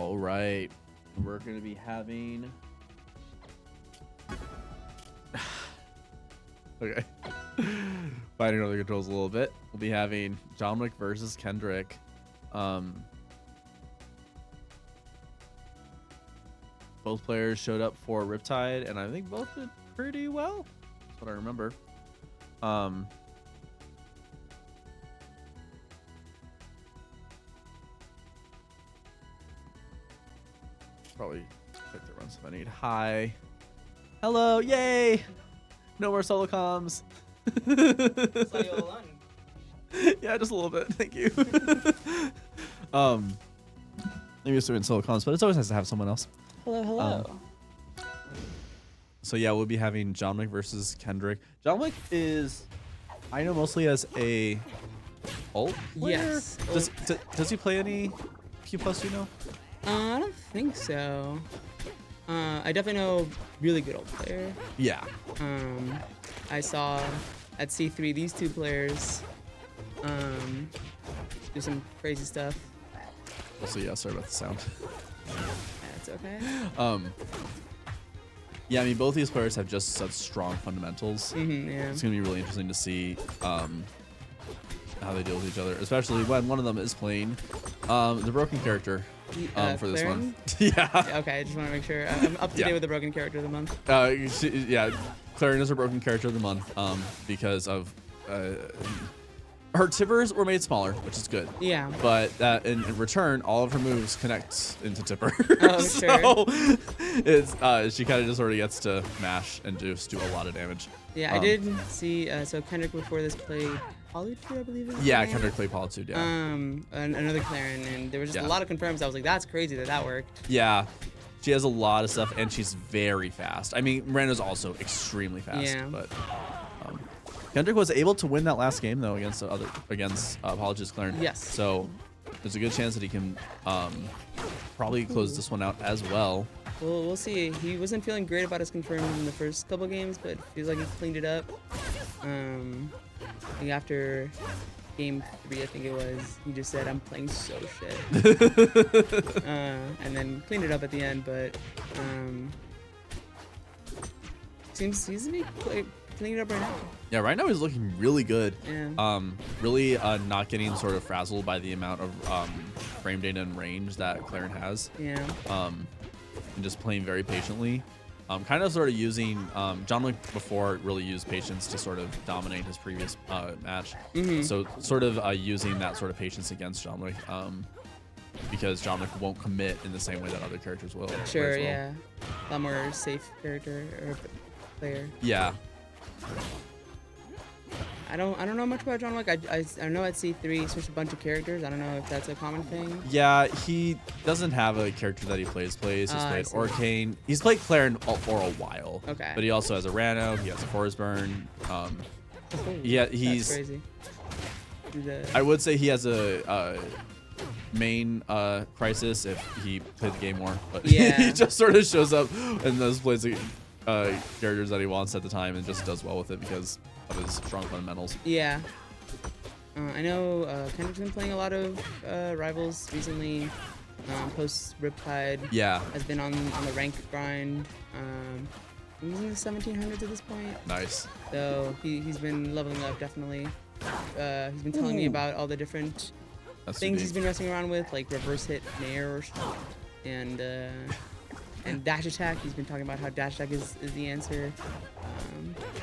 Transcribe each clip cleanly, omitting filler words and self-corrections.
All right. We're going to be having... Okay. Finding other controls a little bit. We'll be having Johnwick versus Kendrick. Both players showed up for Riptide, and I think both did pretty well. That's what I remember. Probably pick the runs if I need. Hi. Hello. Yay. No more solo comms. Saw you all alone. Yeah, just a little bit. Thank you. Maybe it's doing solo comms, but it's always nice to have someone else. Hello, hello. So yeah, we'll be having Johnwick versus Kendrick. Johnwick is, I know, mostly as a ult player. Yes. Does he play any Q+, you know? I don't think so. I definitely know really good old player. Yeah. I saw at C3 these two players do some crazy stuff. Also, yeah, sorry about the sound. That's okay. Yeah, I mean, both these players have just such strong fundamentals. Yeah. It's going to be really interesting to see how they deal with each other, especially when one of them is playing the broken character for this Clairen? one. Yeah. Okay, I just want to make sure I'm up to date with the broken character of the month. Yeah, Clairen is her broken character of the month because of her tippers were made smaller, which is good. Yeah. But in return, all of her moves connect into tipper. Oh, So it's she kind of just sort of gets to mash and just do a lot of damage. Yeah, I did see. So Kendrick before this played Politude, I believe. Yeah, Kendrick played Politude. Yeah. Another Clairen, and there was just a lot of confirms. I was like, that's crazy that worked. Yeah. She has a lot of stuff, and she's very fast. I mean, Ranno's also extremely fast. Yeah. But Kendrick was able to win that last game though against Apologist Clairen. Yes. So there's a good chance that he can probably close this one out as well. Well, we'll see. He wasn't feeling great about his confirms in the first couple games, but feels like he cleaned it up. I think after game 3, I think it was, he just said, "I'm playing so shit," and then cleaned it up at the end. But seems to be cleaning it up right now. Yeah, right now he's looking really good. Yeah. Really not getting sort of frazzled by the amount of frame data and range that Clairen has. Yeah. And just playing very patiently. Kind of sort of using Johnwick before really used patience to sort of dominate his previous match. So sort of using that sort of patience against Johnwick because Johnwick won't commit in the same way that other characters will. Sure. Well. Yeah. A lot more safe character or player. Yeah. I don't know much about Johnwick. I know at C3 he switched a bunch of characters. I don't know if that's a common thing. Yeah, he doesn't have a character that he plays. He's played Orcane. He's played Clairen for a while. Okay. But he also has a Ranno. He has a Forsburn. Yeah, he's that's crazy. I would say he has a main crisis if he played the game more. But yeah. He just sort of shows up and just plays the characters that he wants at the time and just does well with it because of his strong fundamentals. Yeah. I know Kendrick's been playing a lot of rivals recently. Post Riptide. Yeah. Has been on the rank grind. He's in the 1700s at this point. Nice. So he's been leveling up definitely. He's been telling me about all the different things he's been messing around with, like reverse hit Nair and dash attack. He's been talking about how dash attack is the answer.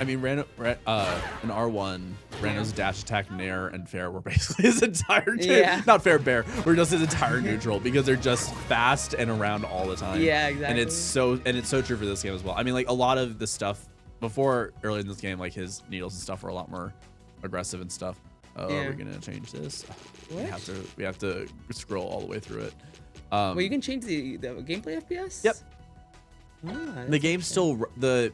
I mean, in R1, Ranno's dash attack, Nair, and Fair were basically his entire not Fair, Bear. We're just his entire neutral because they're just fast and around all the time. Yeah, exactly. And it's so true for this game as well. I mean, like a lot of the stuff before early in this game, like his needles and stuff were a lot more aggressive and stuff. Oh, are we gonna change this? What? We have to scroll all the way through it. Well, you can change the gameplay FPS? Yep. Ah, the game still, the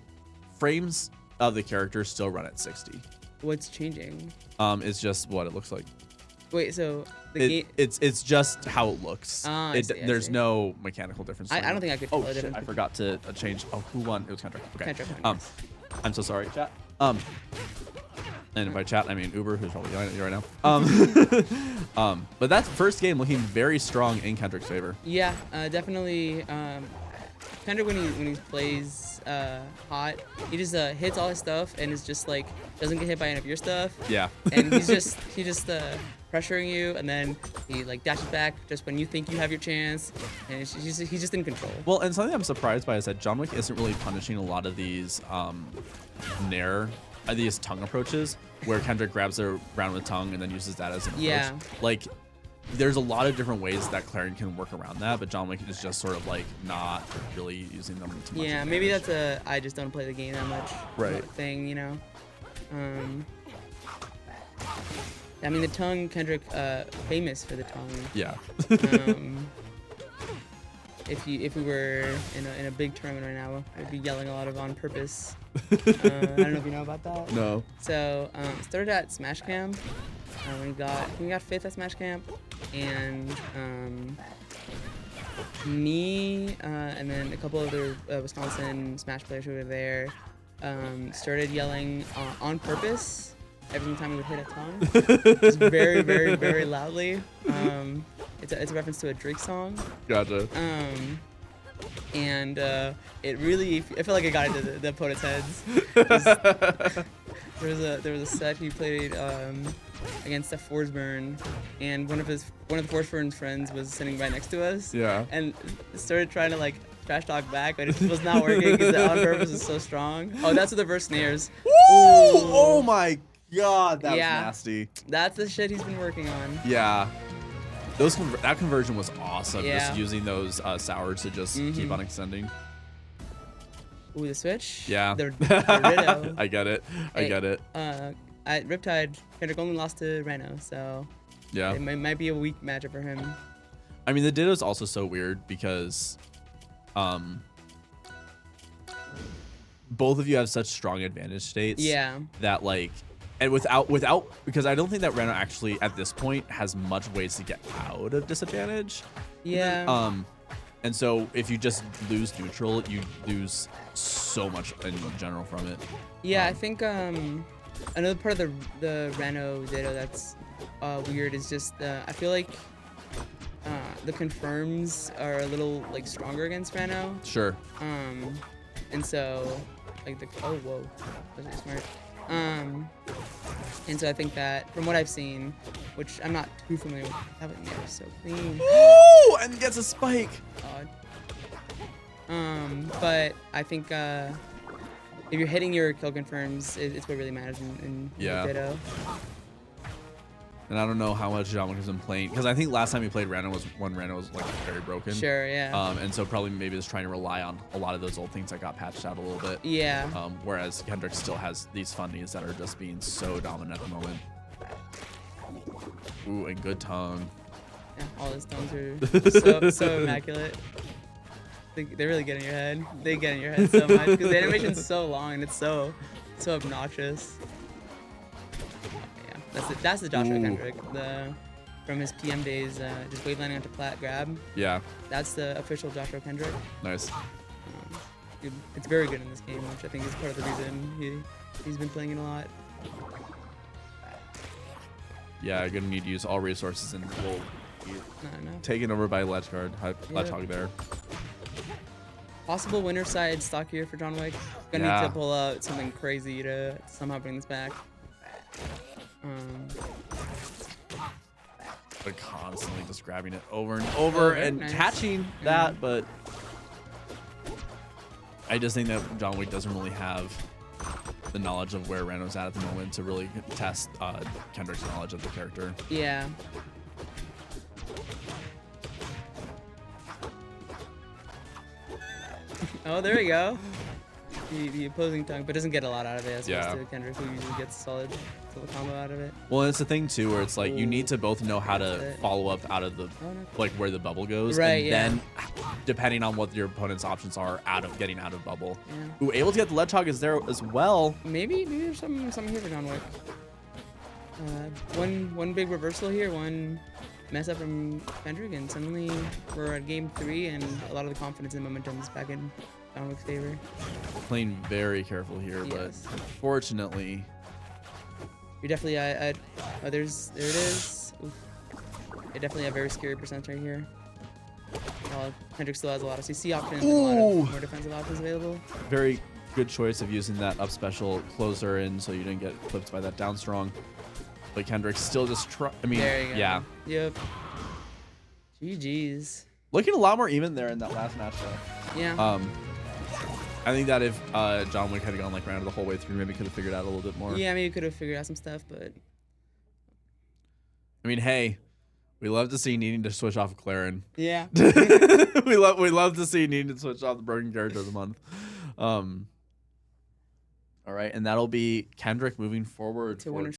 frames of the character still run at 60. What's changing? It's just what it looks like. Wait, so the game? It's just how it looks. I see. There's no mechanical difference. I don't think I could tell the difference. I forgot to change. Oh, who won? It was Kendrick. Okay. Kendrick won, yes. I'm so sorry, chat. And by chat, I mean Uber, who's probably yelling at you right now. But that first game looking very strong in Kendrick's favor. Yeah, definitely. Kendrick when he plays hot, he just hits all his stuff and is just like doesn't get hit by any of your stuff. Yeah. And he's just pressuring you, and then he like dashes back just when you think you have your chance, and he's just in control. Well, and something I'm surprised by is that Johnwick isn't really punishing a lot of these these tongue approaches where Kendrick grabs a round with tongue and then uses that as an approach. Yeah. Like, there's a lot of different ways that Clairen can work around that, but Johnwick is just sort of like not really using them too much. Yeah, maybe that's a I just don't play the game that much right thing, you know. I mean, the tongue, Kendrick, famous for the tongue. Yeah. If we were in a big tournament right now, I'd be yelling a lot of on purpose. I don't know if you know about that. No. So started at Smash Camp. We got 5th at Smash Camp, and me and then a couple other Wisconsin Smash players who were there started yelling on purpose every time we would hit a tongue, just very, very, very loudly. It's a reference to a Drake song. Gotcha. And it really, I feel like it got into the opponent's heads. There was a set he played against a Forsburn, and one of the Forsburn's friends was sitting right next to us. Yeah. And started trying to like trash talk back, but it was not working because the on purpose is so strong. Oh, that's what the verse snares. Woo! Oh my God, that was nasty. That's the shit he's been working on. Yeah. That conversion was awesome. Yeah. Just using those sours to just keep on extending. Ooh, the switch? Yeah. The Ritto. I get it. I get it. At Riptide, Kendrick only lost to Ranno, so yeah, it might be a weak matchup for him. I mean, the Ditto is also so weird because both of you have such strong advantage states. Yeah. That like, and without because I don't think that Ranno actually at this point has much ways to get out of disadvantage. Yeah. And so if you just lose neutral, you lose so much in general from it. Yeah, I think another part of the Ranno Ditto that's weird is just I feel like the confirms are a little like stronger against Ranno. Sure. And so like whoa, that's really smart. And so I think that from what I've seen, which I'm not too familiar with, that was never so clean. Ooh, and gets a spike. But I think if you're hitting your kill confirms, it's what really matters in Ditto. And I don't know how much Johnwick has been playing, because I think last time he played Ranno was when Ranno was like very broken. Sure, yeah. And so probably maybe just trying to rely on a lot of those old things that got patched out a little bit. Yeah. Whereas Kendrick still has these funnies that are just being so dominant at the moment. Ooh, and good tongue. Yeah, all his tongues are so immaculate. They really get in your head. They get in your head so much because the animation's so long and it's so obnoxious. Yeah, that's the Joshua Kendrick. From his PM days, just wave landing onto plat grab. Yeah. That's the official Joshua Kendrick. Nice. It's very good in this game, which I think is part of the reason he's been playing it a lot. Yeah, gonna need to use all resources and we'll be taken over by Ledge Guard. Ledge Hog there. Possible winner side stock here for Johnwick. Gonna need to pull out something crazy to somehow bring this back. But constantly just grabbing it over and over and catching that, but I just think that Johnwick doesn't really have the knowledge of where Ranno's at the moment to really test Kendrick's knowledge of the character. Yeah. Oh, there we go. The opposing tongue, but doesn't get a lot out of it as opposed to Kendrick, who usually gets solid combo out of it. Well, it's the thing too, where it's like you need to both know how to follow up out of the like where the bubble goes, right? And then depending on what your opponent's options are, getting out of bubble. Yeah. Ooh, able to get the ledge hog is there as well. Maybe there's something here for Johnwick. One big reversal here, one mess up from Kendrick, and suddenly we're at game 3, and a lot of the confidence and momentum is back in Johnwick's favor. Playing very careful here, but unfortunately, You're definitely oh, there it is. Oof. You're definitely a very scary percent right here. Kendrick still has a lot of CC options and a lot of more defensive options available. Very good choice of using that up special closer in so you didn't get clipped by that down strong. But Kendrick's still just I mean, There you go. yeah. Yep. GG's. Looking a lot more even there in that last match though. Yeah. I think that if Johnwick had gone like Ranno the whole way through, maybe could have figured out a little bit more. Yeah, maybe you could have figured out some stuff, but I mean, hey, we love to see needing to switch off of Clairen. yeah. we love to see needing to switch off the broken character of the month. All right, and that'll be Kendrick moving forward To winner